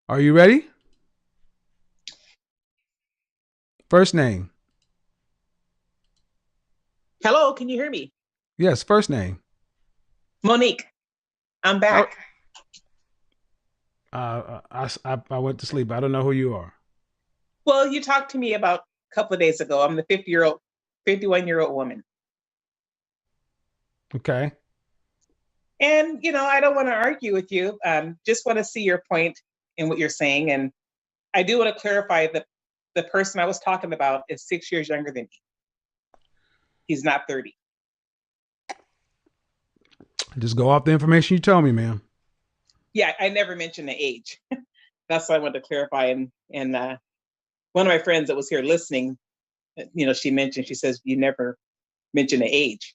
Are you ready? First name. Hello, can you hear me? Yes, first name. Monique, I'm Oh, back. I went to sleep. I don't know who you are. Well, you talked to me about a couple of days ago. I'm the 50-year-old, 51-year-old woman. Okay. And, I don't want to argue with you. Just want to see your point in what you're saying. And I do want to clarify that the person I was talking about is 6 years younger than me. He's not 30. Just go off the information you told me, ma'am. Yeah, I never mentioned the age. That's what I wanted to clarify. And one of my friends that was here listening, she says, you never mention the age.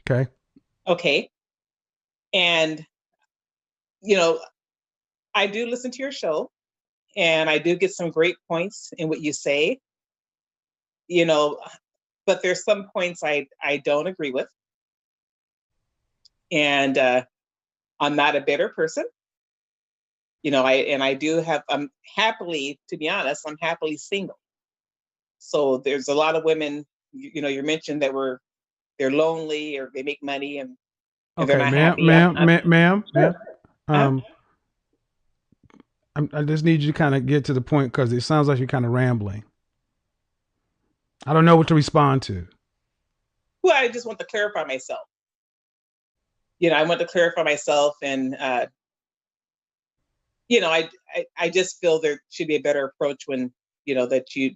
Okay. Okay. And, you know, I do listen to your show and I do get some great points in what you say, you know, but there's some points I don't agree with. And I'm not a bitter person. I do have, I'm happily, to be honest, I'm happily single. So there's a lot of women, you mentioned they're lonely or they make money and they're Okay, not ma'am, happy. ma'am, ma'am, ma'am, Sure. ma'am. Huh? Um, I just need you to kind of get to the point because it sounds like you're kind of rambling. I don't know what to respond to. Well, I just want to clarify myself. I want to clarify myself and I just feel there should be a better approach when, that you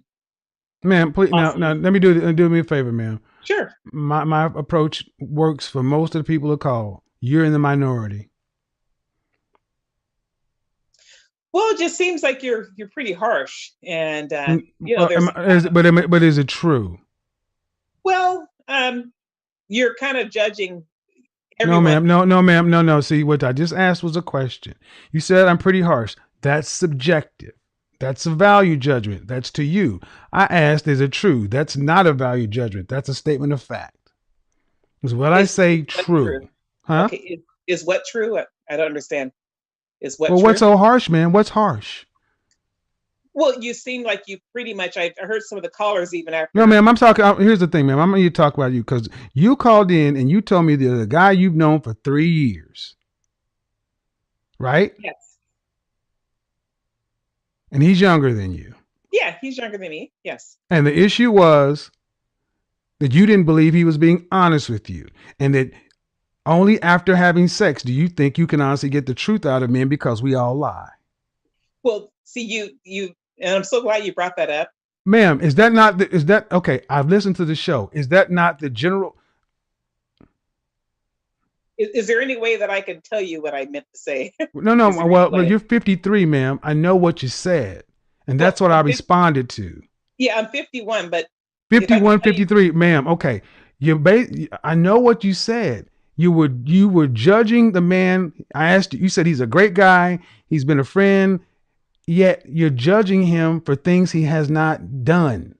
Ma'am, please now possibly. let me do me a favor, ma'am. Sure. My approach works for most of the people who call. You're in the minority. Well, it just seems like you're pretty harsh, and Mm, there's but is it true? well, you're kind of judging No, everyone. ma'am. No, no, ma'am. No, no. See, what I just asked was a question. You said I'm pretty harsh. That's subjective. That's a value judgment. That's to you. I asked, is it true? That's not a value judgment. That's a statement of fact. Is what I Is say what true? true? Huh? Okay, is what true? I don't understand. Is what Well, what's true? so harsh, man? What's harsh? Well, you seem like you pretty much. I heard some of the callers even No, after. ma'am. I'm talking. Here's the thing, ma'am. I'm going to talk about you because you called in and you told me there's a guy you've known for 3 years, right? Yes. And he's younger than you. Yeah, he's younger than me. Yes. And the issue was that you didn't believe he was being honest with you, and that only after having sex do you think you can honestly get the truth out of men because we all lie. Well, see, and I'm so glad you brought that up. Ma'am, is that not is that okay? I've listened to the show. Is that not the general? Is there any way that I can tell you what I meant to say? No, no. Is there any Well, way? you're 53, ma'am. I know what you said, and Well, that's what I responded to. yeah, I'm 51, but if I can 51, tell you, 53, ma'am. Okay, I know what you said. You were judging the man. I asked you. You said he's a great guy. He's been a friend. Yet you're judging him for things he has not done.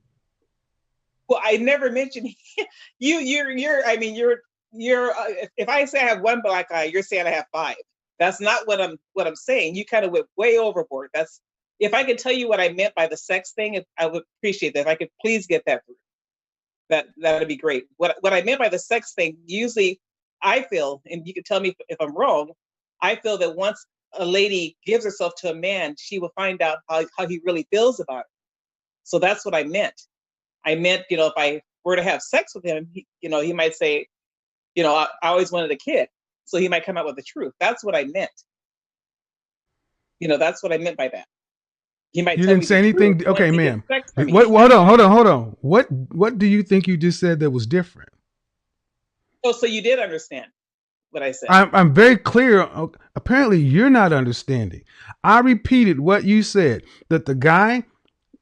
well, I never mentioned I mean, you're. If I say I have one black eye, you're saying I have five. That's not what I'm saying. You kind of went way overboard. That's if I could tell you what I meant by the sex thing, I would appreciate that. If I could please get that through, that would be great. What I meant by the sex thing, usually I feel, and you can tell me if I'm wrong, I feel that once a lady gives herself to a man, she will find out how he really feels about it. So that's what I meant. I meant, if I were to have sex with him, he might say, I always wanted a kid. So he might come out with the truth. That's what I meant. That's what I meant by that. He might You tell didn't me the say truth anything. once Okay, he gets ma'am. sex from What? me. Hold on, hold on, hold on. What do you think you just said that was different? Oh, so you did understand what I said. I'm very clear. Apparently, you're not understanding. I repeated what you said, that the guy,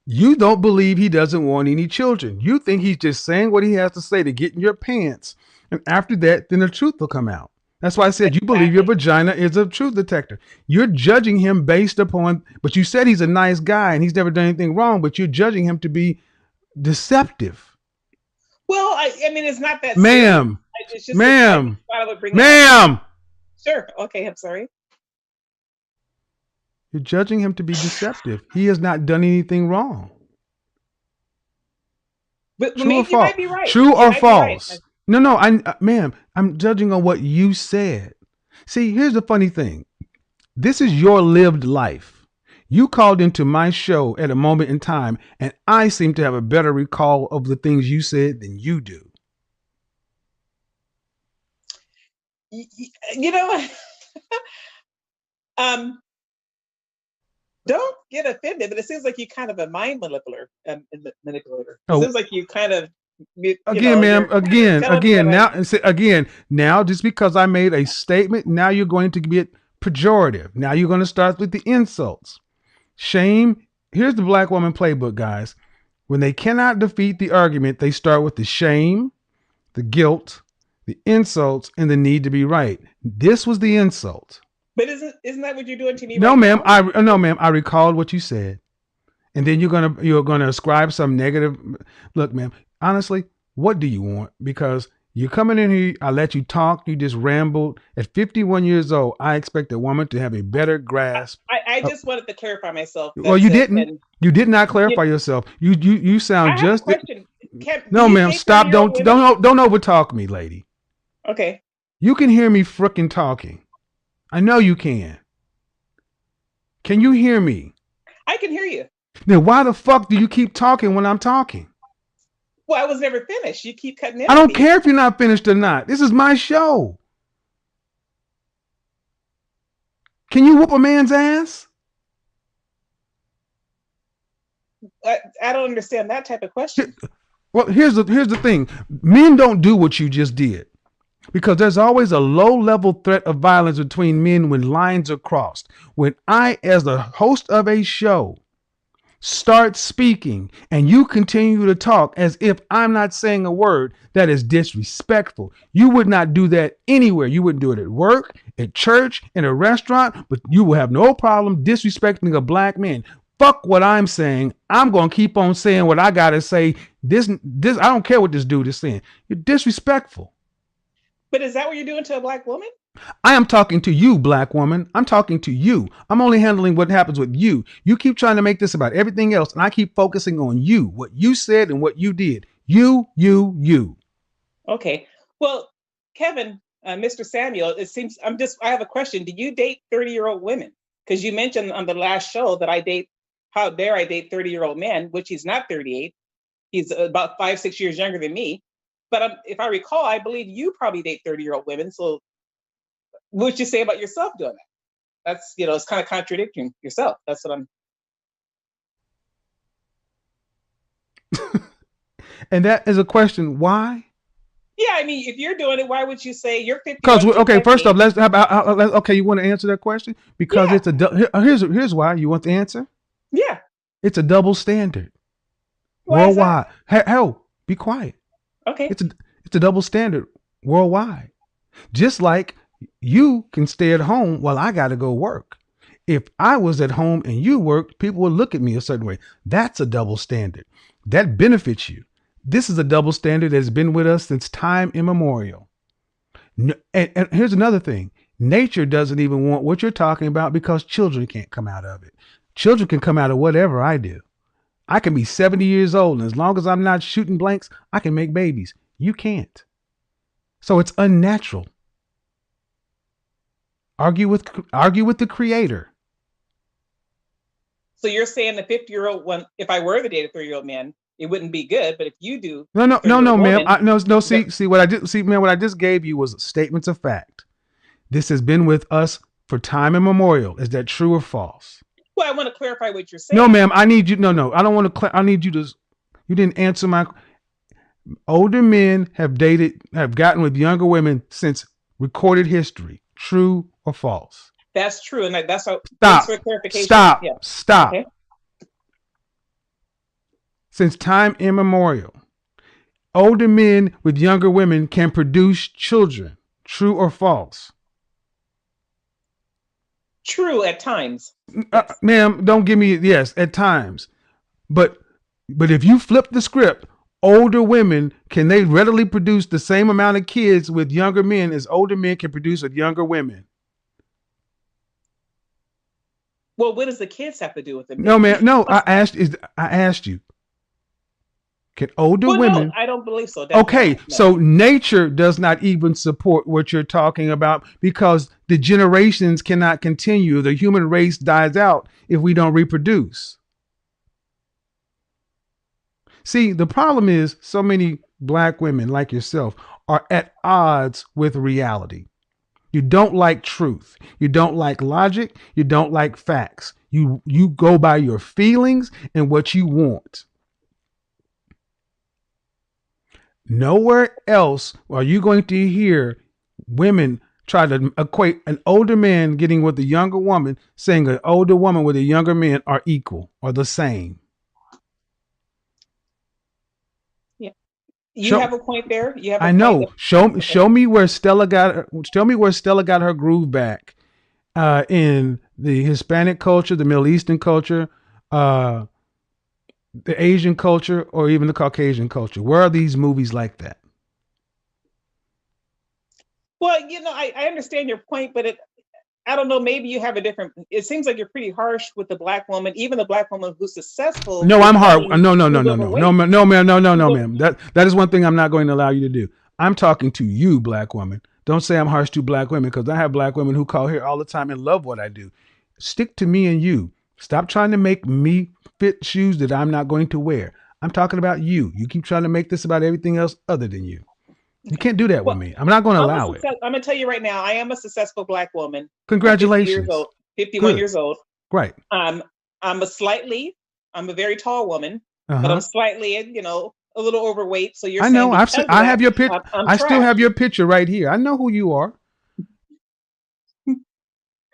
you don't believe he doesn't want any children. You think he's just saying what he has to say to get in your pants. And after that, then the truth will come out. That's why I said you believe your Exactly. vagina is a truth detector. You're judging him based upon, but you said he's a nice guy and he's never done anything wrong, but you're judging him to be deceptive. Well, I mean, it's not that serious. Ma'am, It's just that I Ma'am, just thought I would bring it up. ma'am, Sure. Okay. I'm sorry. you're judging him to be deceptive. He has not done anything wrong. But True or maybe you might false? be right. True You or might be right. false? No, ma'am, I'm judging on what you said. See, here's the funny thing. This is your lived life. You called into my show at a moment in time, and I seem to have a better recall of the things you said than you do. You know, um, don't get offended, but it seems like you kind of a mind manipulator. Manipulator. It Oh, seems like you kind of, again, ma'am, you're telling me what now, just because I made a statement, now you're going to get pejorative. Now you're going to start with the insults. Shame. Here's the black woman playbook, guys. When they cannot defeat the argument, they start with the shame, the guilt, the insults, and the need to be right. This was the insult. But isn't that what you're doing to me? No, right ma'am. now? No, ma'am. I recalled what you said, and then you're gonna ascribe some negative. Look, ma'am. Honestly, what do you want? Because you're coming in here. I let you talk. You just rambled. At 51 years old, I expect a woman to have a better grasp. I just wanted to clarify myself. Well, you didn't. And You did not clarify yourself. You sound I have just. a question. No, ma'am. Stop. 30-year-old women? Don't overtalk me, lady. Okay. You can hear me frickin' talking. I know you can. Can you hear me? I can hear you. Then why the fuck do you keep talking when I'm talking? Well, I was never finished. You keep cutting in. I don't care if you're not finished or not. This is my show. Can you whoop a man's ass? I don't understand that type of question. Well, here's the thing. Men don't do what you just did. Because there's always a low-level threat of violence between men when lines are crossed. When I, as the host of a show, start speaking and you continue to talk as if I'm not saying a word, that is disrespectful. You would not do that anywhere. You wouldn't do it at work, at church, in a restaurant, but you will have no problem disrespecting a black man. Fuck what I'm saying. I'm going to keep on saying what I got to say. This, I don't care what this dude is saying. You're disrespectful. But is that what you're doing to a black woman? I am talking to you, black woman. I'm talking to you. I'm only handling what happens with you. You keep trying to make this about everything else, and I keep focusing on you, what you said and what you did. You. Okay. Well, Kevin, Mr. Samuel, it seems I have a question. Do you date 30-year-old women? Because you mentioned on the last show that how dare I date 30-year-old men, which he's not 38. He's about 5-6 years younger than me. But if I recall, I believe you probably date 30-year-old women. So what would you say about yourself doing that? That's, it's kind of contradicting yourself. That's what I'm. And that is a question. Why? Yeah, I mean, if you're doing it, why would you say you're 50? Because okay, first off, okay. You want to answer that question? Because here's why. You want the answer? Yeah. It's a double standard. Why worldwide. Hell, be quiet. Okay. It's a double standard worldwide. Just like you can stay at home while I got to go work. If I was at home and you worked, people would look at me a certain way. That's a double standard. That benefits you. This is a double standard that's been with us since time immemorial. And here's another thing. Nature doesn't even want what you're talking about because children can't come out of it. Children can come out of whatever I do. I can be 70 years old, and as long as I'm not shooting blanks, I can make babies. You can't. So it's unnatural. Argue with the creator. So you're saying the 50-year-old one, if I were to date a 30-year-old man, it wouldn't be good. But if you do, no, ma'am. See what I just gave you was statements of fact. This has been with us for time immemorial. Is that true or false? Well, I want to clarify what you're saying. No, ma'am. I need you. No. I don't want to. I need you to. You didn't answer my. Older men have gotten with younger women since recorded history. True or false? That's true, and that's how. Stop. For clarification. Stop. Yeah. Stop. Okay. Since time immemorial, older men with younger women can produce children. True or false? True at times. Ma'am, don't give me yes at times. But if you flip the script, older women, can they readily produce the same amount of kids with younger men as older men can produce with younger women? Well, what does the kids have to do with it? No, man. No, I asked you. Can older Well, no, women? I don't believe so. Definitely Okay, not. No. so nature does not even support what you're talking about because the generations cannot continue. The human race dies out if we don't reproduce. See, the problem is so many black women like yourself are at odds with reality. You don't like truth. You don't like logic. You don't like facts. You go by your feelings and what you want. Nowhere else are you going to hear women try to equate an older man getting with a younger woman, saying an older woman with a younger man are equal or the same. Yeah, you have a point there. You have a I point. know. Show me where Stella got her. Show me where Stella got her groove back in the Hispanic culture, the Middle Eastern culture, the Asian culture, or even the Caucasian culture. Where are these movies like that? Well, I understand your point, but I don't know. Maybe you have a different. It seems like you're pretty harsh with the black woman, even the black woman who's successful. No, I'm hard. No, ma'am. That is one thing I'm not going to allow you to do. I'm talking to you, black woman. Don't say I'm harsh to black women because I have black women who call here all the time and love what I do. Stick to me and you. Stop trying to make me fit shoes that I'm not going to wear. I'm talking about you. You keep trying to make this about everything else other than you. You can't do that with me. I'm not going to allow it. I'm going to tell you right now, I am a successful black woman. Congratulations. 51 years old. Right. I'm a very tall woman, but I'm slightly, a little overweight. So you're I know. I have your picture. I still have your picture right here. I know who you are.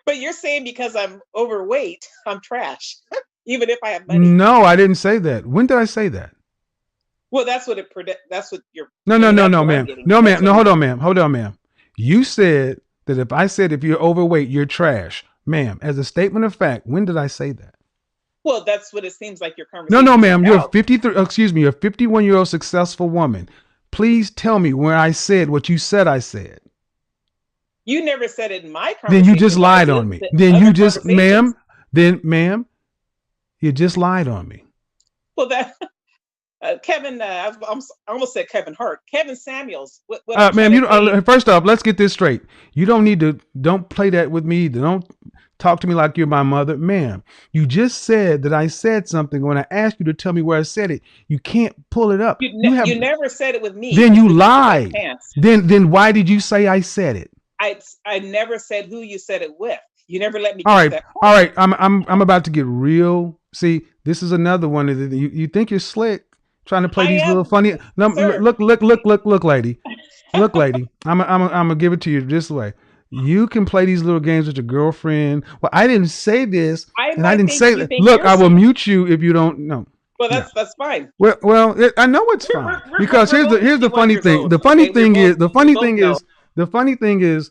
But you're saying because I'm overweight, I'm trash, even if I have money. No, I didn't say that. When did I say that? Well, that's what you're. No, ma'am. No, ma'am. No, hold on, ma'am. You said that if you're overweight, you're trash. Ma'am, as a statement of fact, when did I say that? Well, that's what it seems like your conversation. No, ma'am. You're 53. Excuse me. You're a 51-year-old successful woman. Please tell me where I said what you said I said. You never said it in my conversation. Then you just lied on me. Ma'am, you just lied on me. Well, Kevin, I almost said Kevin Hart. Kevin Samuels. Ma'am, first off, let's get this straight. You don't play that with me. Don't talk to me like you're my mother. Ma'am, you just said that I said something. When I asked you to tell me where I said it, you can't pull it up. You never said it with me. Then you lied. Then why did you say I said it? I never said who you said it with. You never let me get that point. All right. I'm about to get real. See, this is another one that you think you're slick. Trying to play these little funny. No, look, lady. Look, lady. I'm gonna give it to you this way. You can play these little games with your girlfriend. Well, I didn't say this, and I didn't say that. Look, I will mute you if you don't know. Well, that's fine. Well, I know it's fine because here's the funny thing. The funny thing is,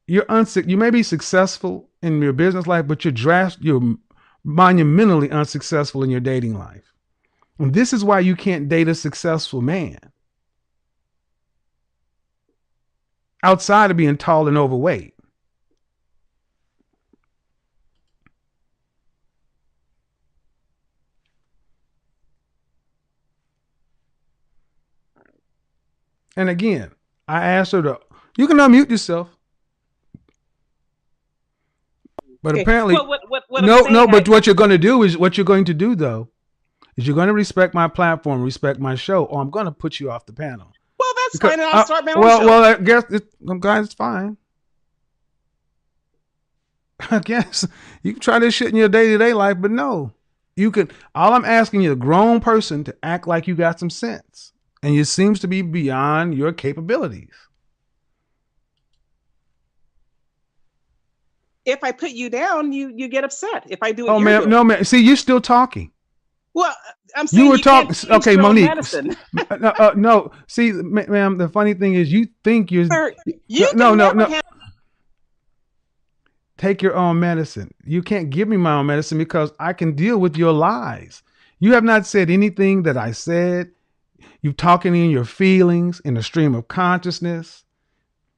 you may be successful in your business life, but you're monumentally unsuccessful in your dating life. And this is why you can't date a successful man. Outside of being tall and overweight. And again, I asked her you can unmute yourself. But apparently, but what you're going to do is you're going to respect my platform, respect my show, or I'm going to put you off the panel. Well, that's fine. And I'll start my own show. Well, I guess it's fine. I guess you can try this shit in your day-to-day life, but no. All I'm asking you, a grown person, to act like you got some sense. And it seems to be beyond your capabilities. If I put you down, you get upset. If I do it, no, ma'am. See, you're still talking. Well, I'm saying you were talking. Okay, Monique. No, see, ma'am. The funny thing is, you think you're. Sir, Take your own medicine. You can't give me my own medicine because I can deal with your lies. You have not said anything that I said You talking in your feelings in a stream of consciousness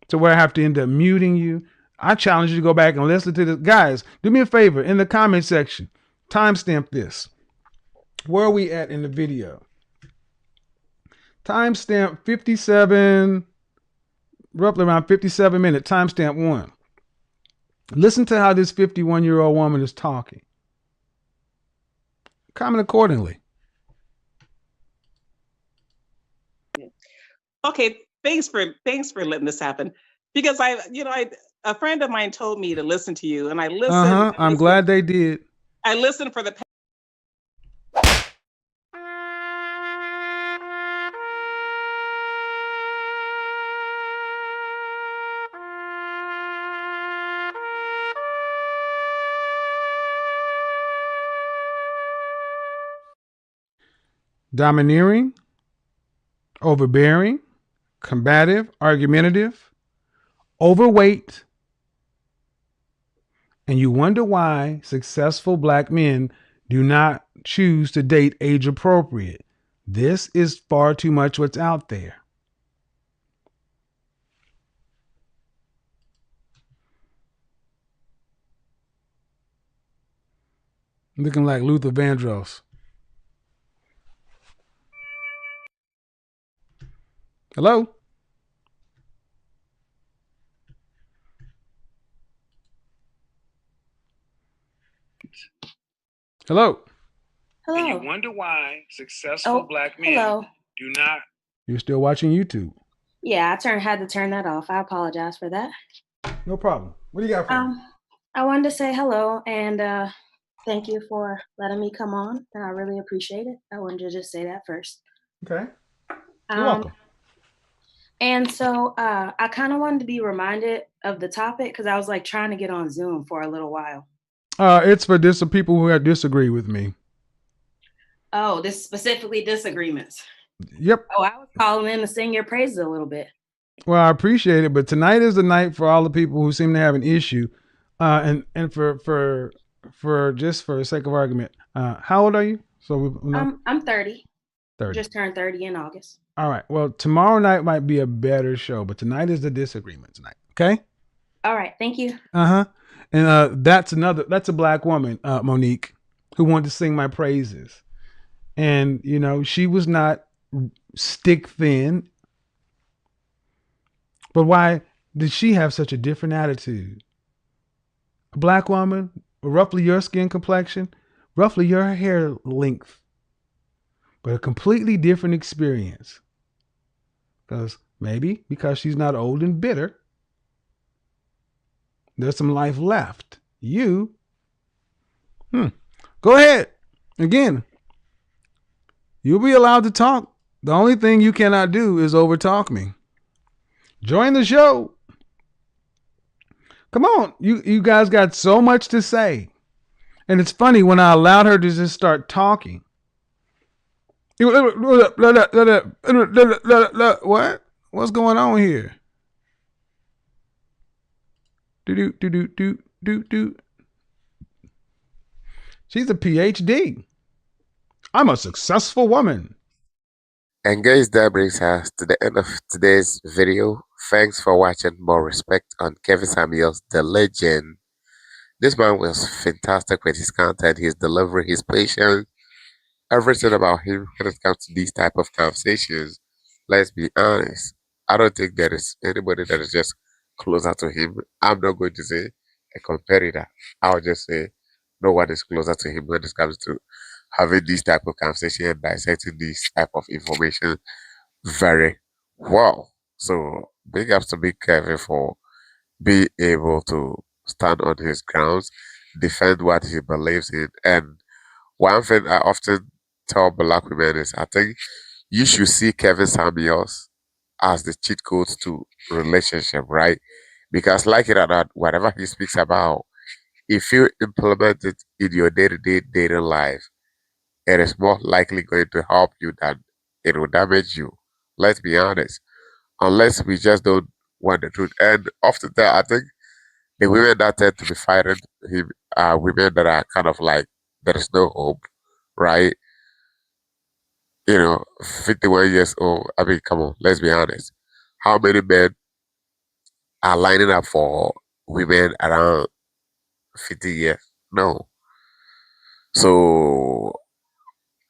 to where I have to end up muting you. I challenge you to go back and listen to this. Guys, do me a favor in the comment section. Timestamp this. Where are we at in the video? Timestamp 57, roughly around 57 minutes. Timestamp 1. Listen to how this 51-year-old woman is talking. Comment accordingly. Okay, thanks for letting this happen, because a friend of mine told me to listen to you, and I listened. I'm glad they did. I listened for the. Domineering, overbearing, combative, argumentative, overweight, and you wonder why successful black men do not choose to date age appropriate. This is far too much what's out there. Looking like Luther Vandross. Hello? Hello? Hello. And you wonder why successful black men do not. You're still watching YouTube. Yeah, I had to turn that off. I apologize for that. No problem. What do you got for me? I wanted to say hello and thank you for letting me come on, and I really appreciate it. I wanted to just say that first. Okay. You're welcome. And so I kind of wanted to be reminded of the topic because I was like trying to get on Zoom for a little while. It's for people who disagree with me. Oh, this specifically disagreements. Yep. Oh, I was calling in to sing your praises a little bit. Well, I appreciate it, but tonight is the night for all the people who seem to have an issue. And for just for the sake of argument, how old are you? So I'm 30. 30. Just turned 30 in August. All right. Well, tomorrow night might be a better show, but tonight is the disagreement tonight. Okay. All right. Thank you. And that's a black woman, Monique, who wanted to sing my praises. And, she was not stick thin. But why did she have such a different attitude? A black woman, roughly your skin complexion, roughly your hair length, but a completely different experience. Because she's not old and bitter, there's some life left. Go ahead. Again, you'll be allowed to talk. The only thing you cannot do is overtalk me. Join the show. Come on. You guys got so much to say. And it's funny when I allowed her to just start talking. What? What's going on here? Do. She's a PhD. I'm a successful woman. And guys, that brings us to the end of today's video. Thanks for watching. More respect on Kevin Samuels, the legend. This man was fantastic with his content, his delivery, his patience, everything about him when it comes to these type of conversations. Let's be honest. I don't think there is anybody that is just closer to him. I'm not going to say a competitor. I'll just say no one is closer to him when it comes to having this type of conversation and dissecting this type of information very well. So big ups to Big Kevin for being able to stand on his grounds, defend what he believes in. And one thing I often tell black women is I think you should see Kevin Samuels as the cheat codes to relationship, right? Because like it or not, whatever he speaks about, if you implement it in your day-to-day dating life, it is more likely going to help you than it will damage you. Let's be honest. Unless we just don't want the truth. And often that I think the women that tend to be fighting him are women that are kind of like there is no hope, right? 51 years old. I mean, come on, let's be honest. How many men are lining up for women around 50 years? No. So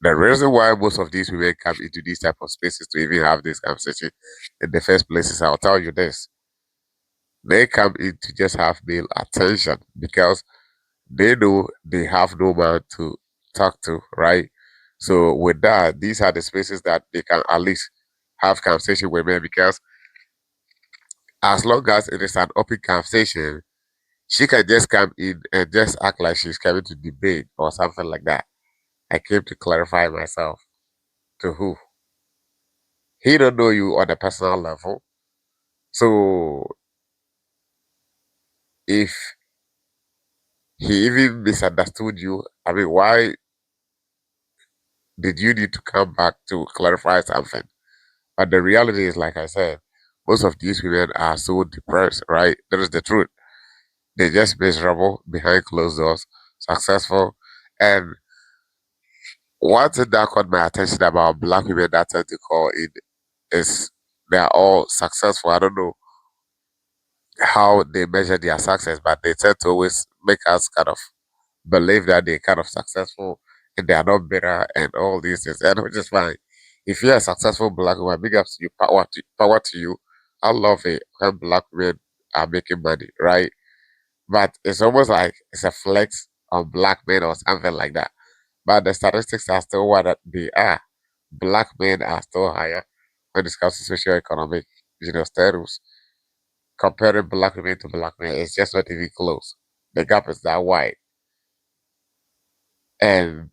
the reason why most of these women come into these type of spaces to even have this conversation in the first place is, I'll tell you this. They come in to just have male attention because they know they have no man to talk to, right? So with that, these are the spaces that they can at least have conversation with men, because as long as it is an open conversation, she can just come in and just act like she's coming to debate or something like that. I came to clarify myself. To who? He don't know you on a personal level. So if he even misunderstood you, I mean, why did you need to come back to clarify something? But the reality is, like I said, most of these women are so depressed, right? That is the truth. They're just miserable behind closed doors, successful. And one thing that caught my attention about black women that tend to call in is they are all successful. I don't know how they measure their success, but they tend to always make us kind of believe that they're kind of successful and they are not bitter and all these things, and which is fine. If you're a successful black woman, big ups to you, power to you. I love it when black women are making money, right? But it's almost like it's a flex on black men or something like that. But the statistics are still what they are. Black men are still higher when it comes to socio-economic, status. Comparing black women to black men, it's just not even close. The gap is that wide. And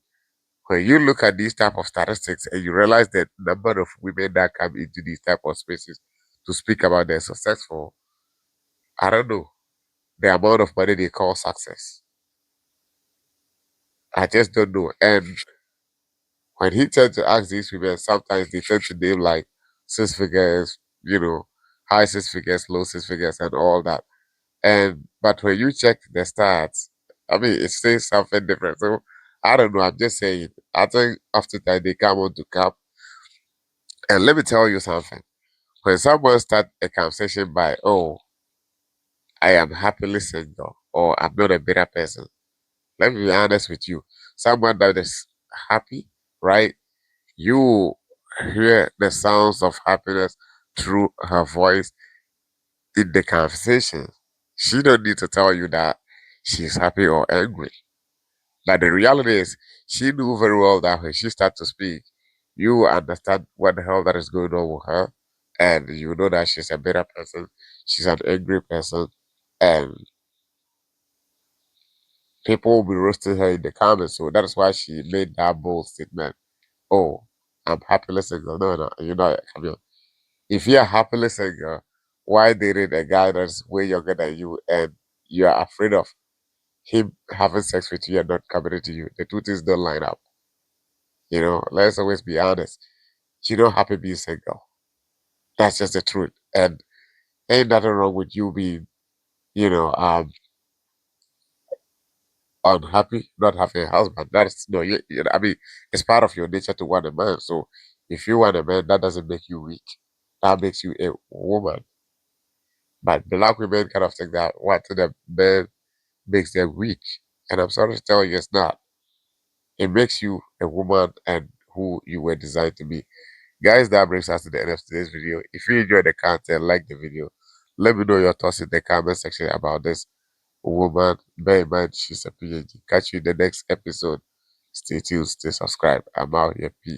when you look at these type of statistics and you realize that number of women that come into these type of spaces to speak about their successful, I don't know, the amount of money they call success. I just don't know. And when he tend to ask these women, sometimes they tend to name like 6 figures, high 6 figures, low 6 figures, and all that. And but when you check the stats, I mean, it says something different. So I don't know. I'm just saying. I think after that they come on to cap. And let me tell you something. When someone start a conversation by, "Oh, I am happily single," or "I'm not a bitter person," let me be honest with you. Someone that is happy, right? You hear the sounds of happiness through her voice in the conversation. She don't need to tell you that she's happy or angry. But the reality is, she knew very well that when she started to speak, you understand what the hell that is going on with her, and you know that she's a bitter person, she's an angry person, and people will be roasting her in the comments. So that is why she made that bold statement. "Oh, I'm happily single." No, no, come on. If you're happily single, why dating a guy that's way younger than you and you're afraid of him having sex with you and not committing to you? The two things don't line up. Let's always be honest. You're not happy being single. That's just the truth. And ain't nothing wrong with you being, you know, um, unhappy, not having a husband. That's no, I mean, it's part of your nature to want a man. So if you want a man, that doesn't make you weak. That makes you a woman. But black women kind of think that what to the man makes them weak. And I'm sorry to tell you, it's not. It makes you a woman and who you were designed to be. Guys, that brings us to the end of today's video. If you enjoyed the content, like the video. Let me know your thoughts in the comment section about this woman. Bear in mind, she's a PhD. Catch you in the next episode. Stay tuned, stay subscribed. I'm out here. Peace.